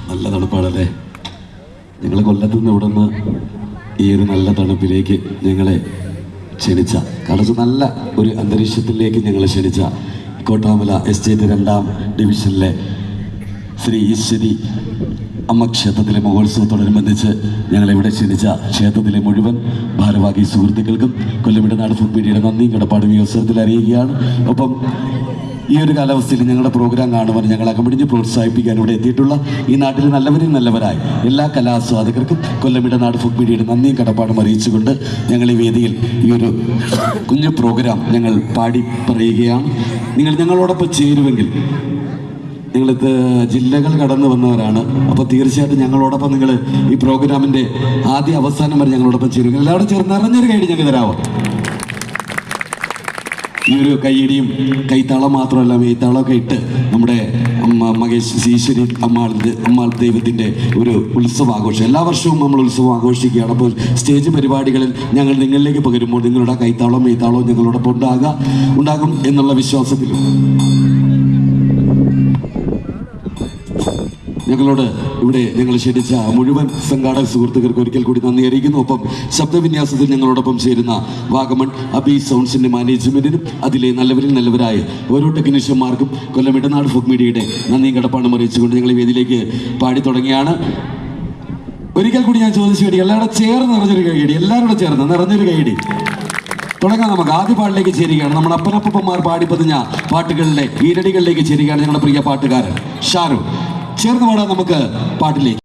നല്ല തണുപ്പാണല്ലേ. ഞങ്ങൾ കൊല്ലത്തു നിന്ന് ഇവിടെ നിന്ന് ഈ ഒരു നല്ല തണുപ്പിലേക്ക് ഞങ്ങളെ ക്ഷണിച്ച, കാരണം നല്ല ഒരു അന്തരീക്ഷത്തിലേക്ക് ഞങ്ങളെ ക്ഷണിച്ച കോട്ടാമല എസ്റ്റേറ്റ് 2ാം ഡിവിഷനിലെ ശ്രീ ഈശ്വരി അമ്മ ക്ഷേത്രത്തിലെ മഹോത്സവത്തോടനുബന്ധിച്ച് ഞങ്ങളിവിടെ ക്ഷണിച്ച ക്ഷേത്രത്തിലെ മുഴുവൻ ഭാരവാഹി സുഹൃത്തുക്കൾക്കും കൊല്ലമിടനാട് ഫുഡ് മീഡിയയുടെ നന്ദിയും കടപ്പാടും ഈ അവസരത്തിൽ അറിയുകയാണ്. ഒപ്പം ഈ ഒരു കാലാവസ്ഥയിൽ ഞങ്ങളുടെ പ്രോഗ്രാം കാണുവാൻ ഞങ്ങൾ അകമടിഞ്ഞ് പ്രോത്സാഹിപ്പിക്കാൻ ഇവിടെ എത്തിയിട്ടുള്ള ഈ നാട്ടിലെ നല്ലവരായ എല്ലാ കലാസ്വാദകർക്കും കൊല്ലമിടനാട് ഫുഡ് മീഡിയയുടെ നന്ദിയും കടപ്പാടും അറിയിച്ചുകൊണ്ട് ഞങ്ങൾ ഈ വേദിയിൽ ഈ ഒരു കുഞ്ഞു പ്രോഗ്രാം ഞങ്ങൾ പാടി പറയുകയാണ്. നിങ്ങൾ ഞങ്ങളോടൊപ്പം ചേരുമെങ്കിൽ, നിങ്ങൾ ജില്ലകൾ കടന്നു വന്നവരാണ്, അപ്പോൾ തീർച്ചയായിട്ടും ഞങ്ങളോടൊപ്പം നിങ്ങൾ ഈ പ്രോഗ്രാമിൻ്റെ ആദ്യ അവസാനം വരെ ഞങ്ങളോടൊപ്പം ചേരുമെങ്കിൽ എല്ലാവരും ചേർന്ന് നിറഞ്ഞൊരു കൈയടി ഞങ്ങൾക്ക് തരാമോ? ഈ ഒരു കൈത്താളം മാത്രമല്ല, മെയ്ത്താളമൊക്കെ ഇട്ട് നമ്മുടെ മഹേഷ് ഈശ്വരി അമ്മാൾ ദൈവത്തിൻ്റെ ഒരു ഉത്സവാഘോഷം എല്ലാ വർഷവും നമ്മൾ ഉത്സവം ആഘോഷിക്കുകയാണ്. അപ്പോൾ സ്റ്റേജ് പരിപാടികളിൽ ഞങ്ങൾ നിങ്ങളിലേക്ക് പകരുമ്പോൾ നിങ്ങളുടെ കൈത്താളവും മെയ്ത്താളവും ഞങ്ങളോടൊപ്പം ഉണ്ടാകും എന്നുള്ള വിശ്വാസത്തിലും ഞങ്ങളോട് ഇവിടെ ഞങ്ങൾ ക്ഷണിച്ച മുഴുവൻ സംഘാടക സുഹൃത്തുക്കൾക്ക് ഒരിക്കൽ കൂടി നന്ദി അറിയിക്കുന്നു. ഒപ്പം ശബ്ദവിന്യാസത്തിൽ ഞങ്ങളോടൊപ്പം ചേരുന്ന വാഗമൺ അബി സൗണ്ട്സിൻ്റെ മാനേജ്മെൻറ്റിനും അതിലെ നല്ലവരായ ഓരോ ടെക്നീഷ്യന്മാർക്കും കൊല്ലം ഇടനാട് ഫുഡ് മീഡിയയുടെ നന്ദിയും കടപ്പാടും അറിയിച്ചുകൊണ്ട് ഞങ്ങൾ ഈ വേദിയിലേക്ക് പാടി തുടങ്ങിയാണ്. ഒരിക്കൽ കൂടി ഞാൻ ചോദിച്ചു കേട്ടി എല്ലാവരും ചേർന്ന് നിറഞ്ഞൊരു കൈയടി, എല്ലാവരും ചേർന്ന് നിറഞ്ഞൊരു കൈയടി. തുടങ്ങാം. നമുക്ക് ആദ്യ പാട്ടിലേക്ക് ചേരുകയാണ്. നമ്മുടെ അപ്പനപ്പന്മാർ പാടി പതിഞ്ഞ പാട്ടുകളിലെ ഈരടികളിലേക്ക് ചേരുകയാണ് ഞങ്ങളുടെ പ്രിയ പാട്ടുകാരൻ ഷാരു. ചേർന്ന് പാടാം നമുക്ക് പാട്ടിലേക്ക്.